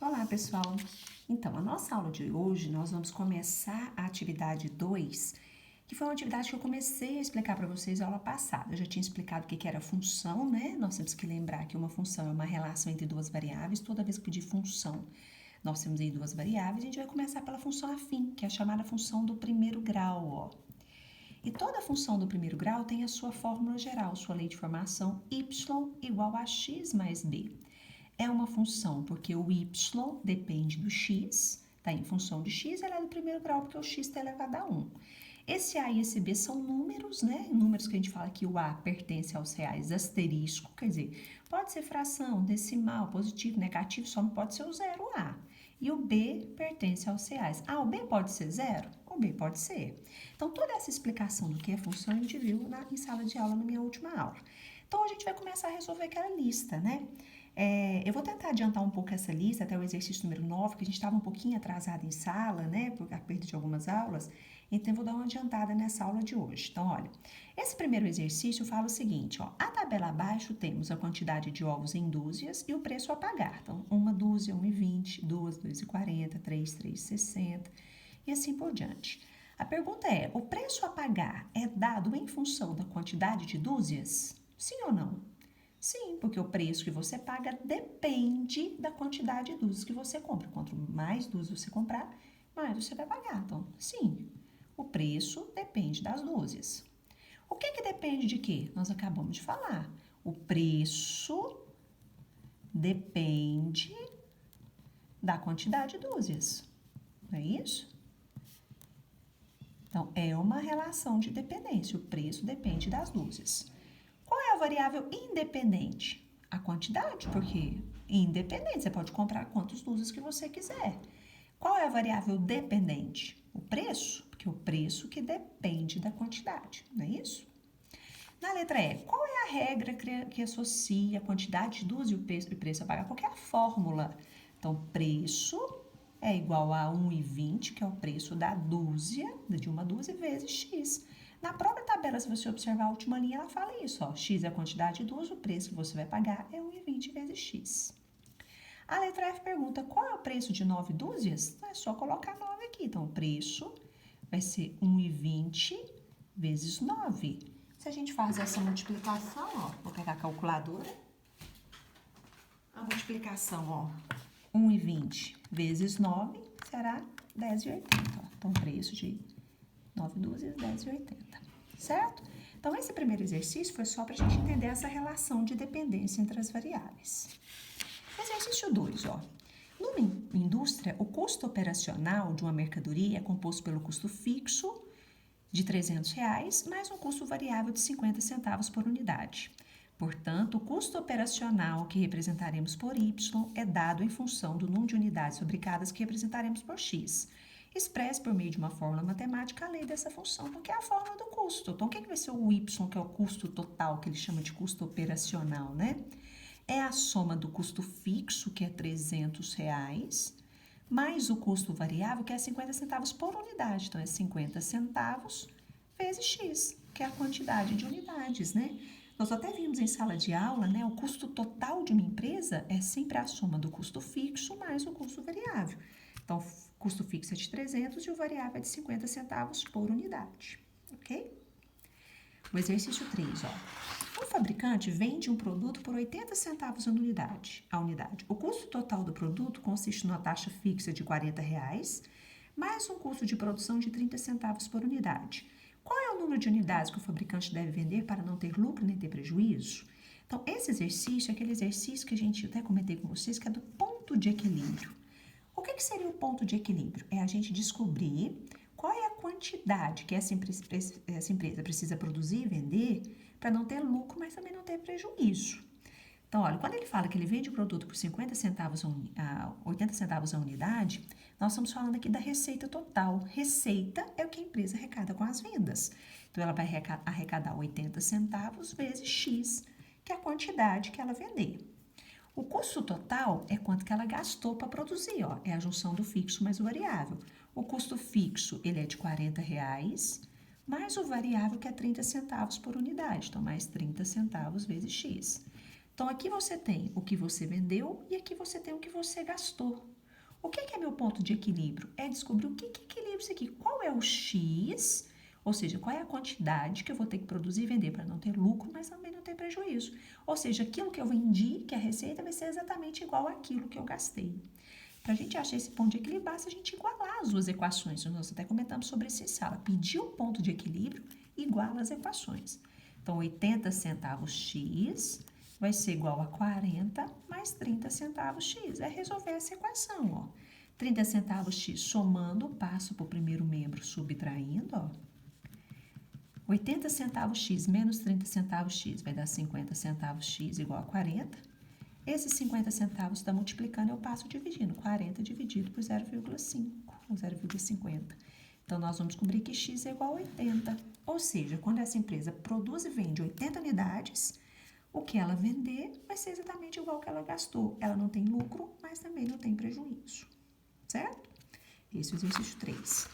Olá, pessoal! Então, a nossa aula de hoje, nós vamos começar a atividade 2, que foi uma atividade que eu comecei a explicar para vocês na aula passada. Eu já tinha explicado o que era função, né? Nós temos que lembrar que uma função é uma relação entre duas variáveis. Toda vez que pedir função, nós temos aí duas variáveis. A gente vai começar pela função afim, que é a chamada função do primeiro grau, ó. E toda função do primeiro grau tem a sua fórmula geral, sua lei de formação, y igual a x mais b. É uma função porque o y depende do x, tá? Em função de x, ela é do primeiro grau porque o x está elevado a 1. Esse a e esse b são números, né? Números que a gente fala que o a pertence aos reais asterisco, quer dizer, pode ser fração, decimal, positivo, negativo, só não pode ser o zero a. E o b pertence aos reais. Ah, o b pode ser zero? O b pode ser. Então, toda essa explicação do que é função a gente viu em sala de aula na minha última aula. Então, a gente vai começar a resolver aquela lista, né? Eu vou tentar adiantar um pouco essa lista até o exercício número 9, que a gente estava um pouquinho atrasado em sala, né, por a perda de algumas aulas, então eu vou dar uma adiantada nessa aula de hoje. Então, olha, esse primeiro exercício fala o seguinte, ó, a tabela abaixo temos a quantidade de ovos em dúzias e o preço a pagar. Então, uma dúzia, 1,20, duas, 2,40, três, 3,60 e assim por diante. A pergunta é, o preço a pagar é dado em função da quantidade de dúzias? Sim ou não? Sim, porque o preço que você paga depende da quantidade de dúzias que você compra. Quanto mais dúzias você comprar, mais você vai pagar. Então, sim, o preço depende das dúzias. O que depende de quê? Nós acabamos de falar. O preço depende da quantidade de dúzias. Não é isso? Então, é uma relação de dependência. O preço depende das dúzias. Qual é a variável independente? A quantidade, porque independente, você pode comprar quantos dúzias que você quiser. Qual é a variável dependente? O preço, porque o preço que depende da quantidade, não é isso? Na letra E, qual é a regra que associa a quantidade de dúzias e o preço a pagar? Qual é a fórmula? Então, preço é igual a 1,20, que é o preço da dúzia, de uma dúzia, vezes x. Na própria tabela, se você observar a última linha, ela fala isso, ó. X é a quantidade de dúzias, o preço que você vai pagar é 1,20 vezes x. A letra F pergunta, qual é o preço de 9 dúzias? É só colocar 9 aqui. Então, o preço vai ser 1,20 vezes 9. Se a gente faz essa multiplicação, ó, vou pegar a calculadora. A multiplicação, ó, 1,20 vezes 9 será 10,80. Então, o preço de 9 dúzias, 10,80, certo? Então, esse primeiro exercício foi só para a gente entender essa relação de dependência entre as variáveis. Exercício 2, ó. Numa indústria, o custo operacional de uma mercadoria é composto pelo custo fixo de R$300 mais um custo variável de 50 centavos por unidade. Portanto, o custo operacional que representaremos por Y é dado em função do número de unidades fabricadas que representaremos por X. Expresse por meio de uma fórmula matemática a lei dessa função, porque é a fórmula do custo. Então, o que vai ser o Y, que é o custo total, que ele chama de custo operacional, né? É a soma do custo fixo, que é R$300, mais o custo variável, que é 50 centavos por unidade. Então, é 50 centavos vezes X, que é a quantidade de unidades, né? Nós até vimos em sala de aula, né? O custo total de uma empresa é sempre a soma do custo fixo mais o custo variável. Então, o custo fixo é de 300 e o variável é de 50 centavos por unidade, ok? O exercício 3, ó. O fabricante vende um produto por 80 centavos a unidade. O custo total do produto consiste numa taxa fixa de R$40, mais um custo de produção de 30 centavos por unidade. Qual é o número de unidades que o fabricante deve vender para não ter lucro nem ter prejuízo? Então, esse exercício é aquele exercício que a gente até comentei com vocês, que é do ponto de equilíbrio. O que seria o ponto de equilíbrio? É a gente descobrir qual é a quantidade que essa empresa precisa produzir e vender para não ter lucro, mas também não ter prejuízo. Então, olha, quando ele fala que ele vende o produto por 50 centavos a 80 centavos a unidade, nós estamos falando aqui da receita total. Receita é o que a empresa arrecada com as vendas. Então, ela vai arrecadar 80 centavos vezes X, que é a quantidade que ela vender. O custo total é quanto que ela gastou para produzir, ó, é a junção do fixo mais o variável. O custo fixo, ele é de R$40, mais o variável que é 30 centavos por unidade, então mais 30 centavos vezes X. Então, aqui você tem o que você vendeu e aqui você tem o que você gastou. O que é meu ponto de equilíbrio? É descobrir o que equilibra isso aqui. Qual é o X, ou seja, qual é a quantidade que eu vou ter que produzir e vender para não ter lucro, mas também não ter prejuízo. Ou seja, aquilo que eu vendi, que é a receita, vai ser exatamente igual àquilo que eu gastei. Para a gente achar esse ponto de equilíbrio, basta a gente igualar as duas equações. Nós até comentamos sobre isso em sala. Pedir o ponto de equilíbrio iguala as equações. Então, 80 centavos X vai ser igual a 40 mais 30 centavos X. É resolver essa equação, ó. 30 centavos X somando, passo para o primeiro membro subtraindo, ó. 80 centavos X menos 30 centavos X vai dar 50 centavos X igual a 40. Esses 50 centavos está multiplicando, eu passo dividindo. 40 dividido por 0,5, ou 0,50. Então, nós vamos descobrir que X é igual a 80. Ou seja, quando essa empresa produz e vende 80 unidades, o que ela vender vai ser exatamente igual ao que ela gastou. Ela não tem lucro, mas também não tem prejuízo. Certo? Esse é o exercício 3.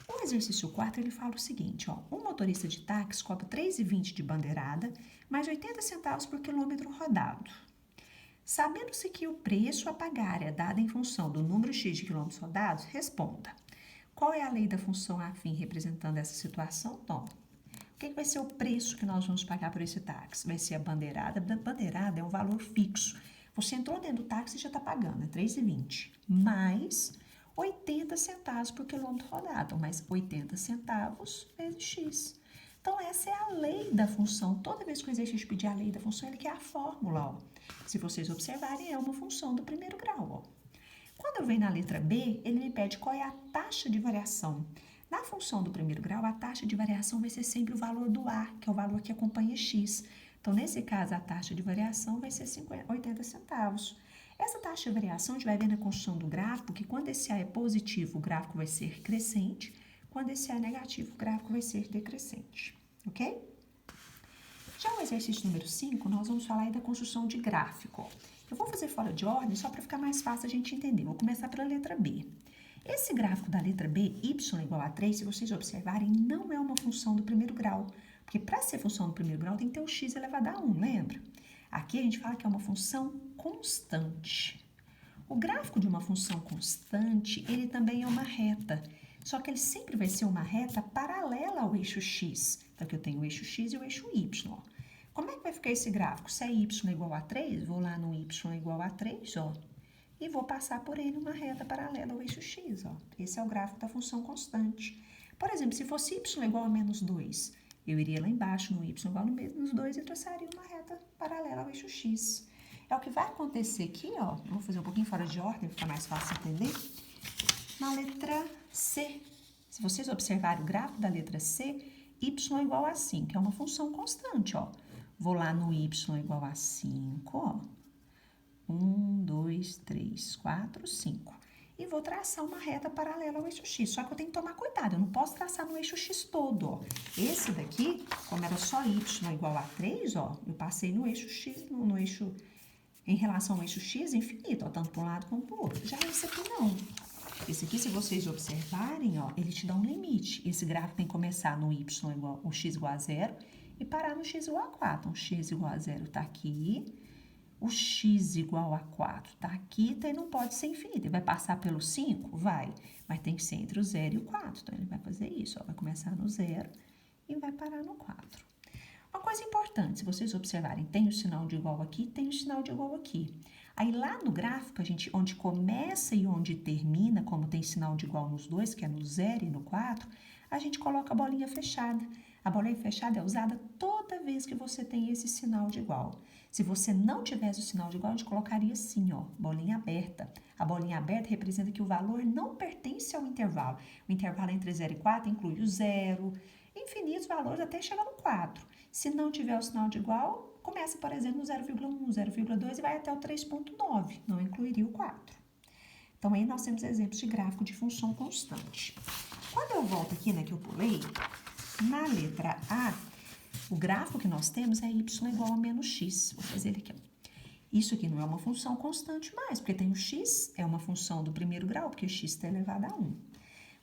O exercício 4, ele fala o seguinte, ó. Um motorista de táxi cobra 3,20 de bandeirada, mais 80 centavos por quilômetro rodado. Sabendo-se que o preço a pagar é dado em função do número X de quilômetros rodados, responda. Qual é a lei da função afim representando essa situação? Então, o que vai ser o preço que nós vamos pagar por esse táxi? Vai ser a bandeirada. A bandeirada é um valor fixo. Você entrou dentro do táxi e já está pagando, é 3,20. Mais 80 centavos por quilômetro rodado, mais 80 centavos vezes X. Então, essa é a lei da função. Toda vez que o exercício pedir a lei da função, ele quer a fórmula, ó. Se vocês observarem, é uma função do primeiro grau, ó. Quando eu venho na letra B, ele me pede qual é a taxa de variação. Na função do primeiro grau, a taxa de variação vai ser sempre o valor do A, que é o valor que acompanha X. Então, nesse caso, a taxa de variação vai ser 80 centavos. Essa taxa de variação, a gente vai ver na construção do gráfico que quando esse A é positivo, o gráfico vai ser crescente. Quando esse A é negativo, o gráfico vai ser decrescente. Ok? Já o exercício número 5, nós vamos falar aí da construção de gráfico. Eu vou fazer fora de ordem só para ficar mais fácil a gente entender. Vou começar pela letra B. Esse gráfico da letra B, y igual a 3, se vocês observarem, não é uma função do primeiro grau. Porque para ser função do primeiro grau tem que ter o x elevado a 1, lembra? Aqui a gente fala que é uma função constante. O gráfico de uma função constante, ele também é uma reta. Só que ele sempre vai ser uma reta paralela ao eixo x. Então, aqui eu tenho o eixo x e o eixo y, ó. Como é que vai ficar esse gráfico? Se é y igual a 3, vou lá no y igual a 3, ó. E vou passar por ele uma reta paralela ao eixo x, ó. Esse é o gráfico da função constante. Por exemplo, se fosse y igual a menos 2, eu iria lá embaixo no y igual a menos 2 e traçaria uma reta paralela ao eixo x. É o que vai acontecer aqui, ó. Vou fazer um pouquinho fora de ordem, para ficar mais fácil entender. Na letra C. Se vocês observarem o gráfico da letra C, y igual a 5, que é uma função constante, ó. Vou lá no y igual a 5, ó. 1, 2, 3, 4, 5. E vou traçar uma reta paralela ao eixo x. Só que eu tenho que tomar cuidado, eu não posso traçar no eixo x todo, ó. Esse daqui, como era só y igual a 3, ó, eu passei no eixo x, no eixo, em relação ao eixo x infinito, ó, tanto para um lado como para o outro. Já esse aqui não. Esse aqui, se vocês observarem, ó, ele te dá um limite. Esse gráfico tem que começar no y igual, o x igual a 0 e parar no x igual a 4. Então, x igual a 0 está aqui, o x igual a 4 está aqui, então ele não pode ser infinito. Ele vai passar pelo 5? Vai, mas tem que ser entre o 0 e o 4. Então, ele vai fazer isso, ó, vai começar no 0 e vai parar no 4. Uma coisa importante, se vocês observarem, tem o sinal de igual aqui, tem o sinal de igual aqui. Aí lá no gráfico, a gente, onde começa e onde termina, como tem sinal de igual nos dois, que é no 0 e no 4, a gente coloca a bolinha fechada. A bolinha fechada é usada toda vez que você tem esse sinal de igual. Se você não tivesse o sinal de igual, a gente colocaria assim, ó, bolinha aberta. A bolinha aberta representa que o valor não pertence ao intervalo. O intervalo entre 0 e 4 inclui o 0, infinitos valores até chegar no 4. Se não tiver o sinal de igual, começa, por exemplo, no 0,1, 0,2 e vai até o 3,9. Não incluiria o 4. Então, aí nós temos exemplos de gráfico de função constante. Quando eu volto aqui, né, que eu pulei, na letra A, o gráfico que nós temos é y igual a menos x. Vou fazer ele aqui, ó. Isso aqui não é uma função constante mais, porque tem o x, é uma função do primeiro grau, porque x está elevado a 1.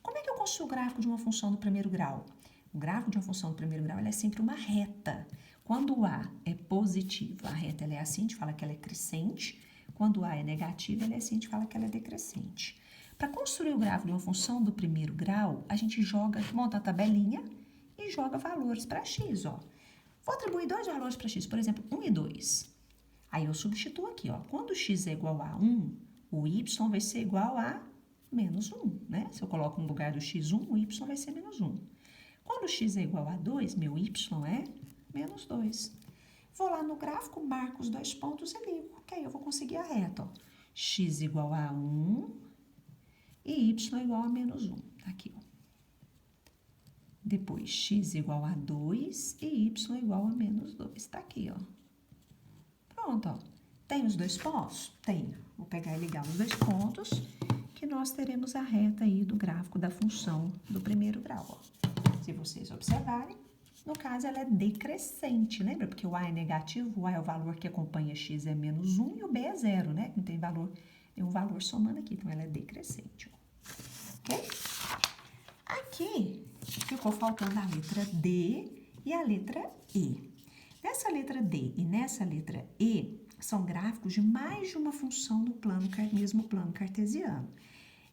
Como é que eu construo o gráfico de uma função do primeiro grau? O gráfico de uma função do primeiro grau ela é sempre uma reta. Quando A é positivo, a reta ela é assim, a gente fala que ela é crescente. Quando A é negativo, ela é assim, a gente fala que ela é decrescente. Para construir o gráfico de uma função do primeiro grau, a gente monta a tabelinha e joga valores para x, ó. Vou atribuir dois valores para x, por exemplo, 1 e 2. Aí eu substituo aqui, ó. Quando x é igual a 1, o y vai ser igual a menos 1, né? Se eu coloco no lugar do x1, o y vai ser menos 1. Quando x é igual a 2, meu y é menos 2. Vou lá no gráfico, marco os dois pontos e ligo, que aí eu vou conseguir a reta, ó. X igual a 1 e y igual a menos 1. Tá aqui, ó. Depois, x igual a 2 e y igual a menos 2. Tá aqui, ó. Pronto, ó. Tem os dois pontos? Tenho. Vou pegar e ligar os dois pontos, que nós teremos a reta aí do gráfico da função do primeiro grau, ó. Se vocês observarem, no caso ela é decrescente, lembra? Porque o A é negativo, o A é o valor que acompanha x é menos 1 e o B é 0, né? Não tem valor, tem um valor somando aqui, então ela é decrescente, ó. Ok? Aqui ficou faltando a letra D e a letra E. Nessa letra D e nessa letra E, são gráficos de mais de uma função no mesmo plano cartesiano.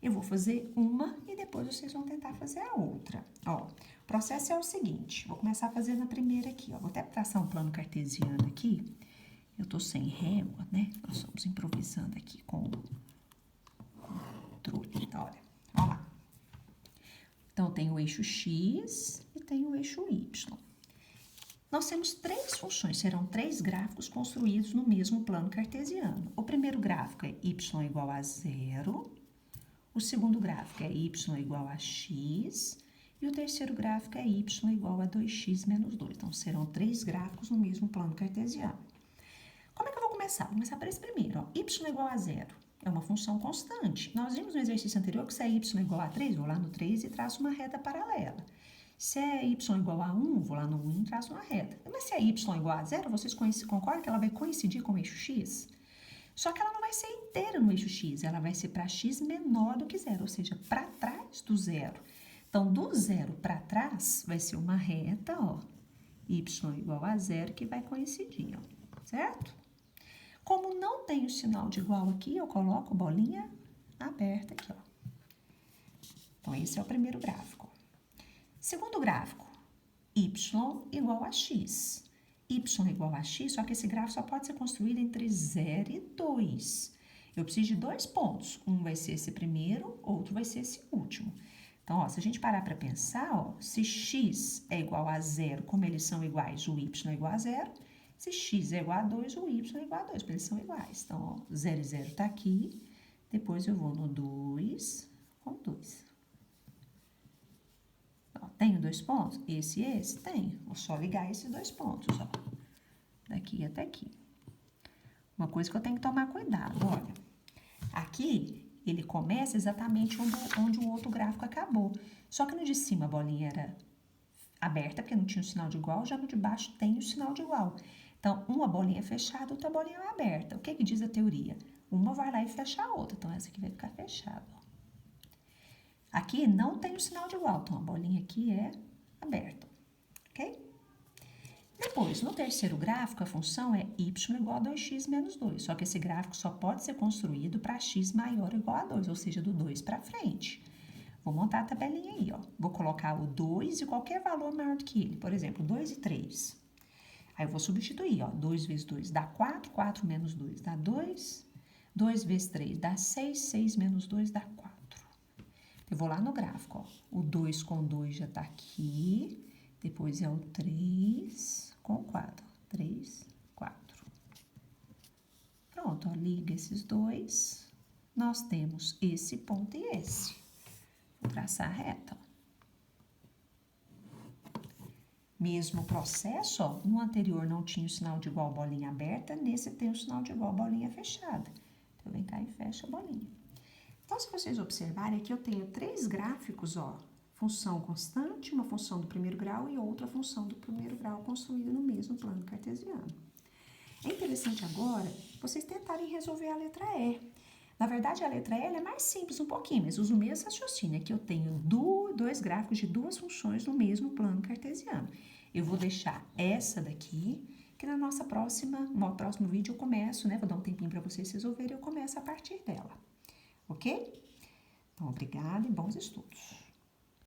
Eu vou fazer uma e depois vocês vão tentar fazer a outra. Ó, o processo é o seguinte, vou começar fazendo a primeira aqui, ó. Vou até traçar um plano cartesiano aqui. Eu tô sem régua, né? Nós estamos improvisando aqui com o controle. Olha, ó lá. Então, tem o eixo X e tem o eixo Y. Nós temos três funções, serão três gráficos construídos no mesmo plano cartesiano. O primeiro gráfico é y igual a 0, o segundo gráfico é y igual a x, e o terceiro gráfico é y igual a 2x menos 2. Então, serão três gráficos no mesmo plano cartesiano. Como é que eu vou começar? Vou começar por esse primeiro, ó. Y igual a 0 é uma função constante. Nós vimos no exercício anterior que se é y igual a 3, vou lá no 3 e traço uma reta paralela. Se é y igual a 1, vou lá no 1 e traço uma reta. Mas se é y igual a 0, vocês concordam que ela vai coincidir com o eixo x? Só que ela não vai ser inteira no eixo x, ela vai ser para x menor do que 0, ou seja, para trás do 0. Então, do 0 para trás, vai ser uma reta, ó, y igual a 0, que vai coincidir, ó, certo? Como não tem o sinal de igual aqui, eu coloco bolinha aberta aqui, ó. Então, esse é o primeiro gráfico. Segundo gráfico, y igual a x. Y igual a x, só que esse gráfico só pode ser construído entre 0 e 2. Eu preciso de dois pontos. Um vai ser esse primeiro, outro vai ser esse último. Então, ó, se a gente parar para pensar, ó, se x é igual a 0, como eles são iguais, o y é igual a 0. Se x é igual a 2, o y é igual a 2, porque eles são iguais. Então, ó, 0 e 0 tá aqui. Depois eu vou no 2 com 2. Ó, tenho dois pontos? Esse e esse? Tenho. Vou só ligar esses dois pontos, ó. Daqui até aqui. Uma coisa que eu tenho que tomar cuidado, olha. Aqui, ele começa exatamente onde o outro gráfico acabou. Só que no de cima a bolinha era aberta, porque não tinha o sinal de igual, já no de baixo tem o sinal de igual. Então, uma bolinha é fechada, outra bolinha é aberta. O que que diz a teoria? Uma vai lá e fecha a outra, então essa aqui vai ficar fechada, ó. Aqui não tem o sinal de igual, então a bolinha aqui é aberta, ok? Depois, no terceiro gráfico, a função é y igual a 2x menos 2, só que esse gráfico só pode ser construído para x maior ou igual a 2, ou seja, do 2 para frente. Vou montar a tabelinha aí, ó. Vou colocar o 2 e qualquer valor maior do que ele, por exemplo, 2 e 3. Aí eu vou substituir, ó, 2 vezes 2 dá 4, 4 menos 2 dá 2, 2 vezes 3 dá 6, 6 menos 2 dá 4. Eu vou lá no gráfico, ó. O 2 com 2 já tá aqui. Depois é o 3 com 4. 3, 4. Pronto, ó, liga esses dois. Nós temos esse ponto e esse. Vou traçar a reta, ó. Mesmo processo, ó. No anterior não tinha o sinal de igual bolinha aberta. Nesse tem o sinal de igual bolinha fechada. Então, vem cá e fecha a bolinha. Então, se vocês observarem, aqui eu tenho três gráficos, ó. Função constante, uma função do primeiro grau e outra função do primeiro grau construída no mesmo plano cartesiano. É interessante agora vocês tentarem resolver a letra E. Na verdade, a letra E ela é mais simples um pouquinho, mas usa o mesmo raciocínio. Aqui eu tenho dois gráficos de duas funções no mesmo plano cartesiano. Eu vou deixar essa daqui, que no próximo vídeo eu começo, né? Vou dar um tempinho para vocês resolverem, eu começo a partir dela, ok? Então, obrigada e bons estudos.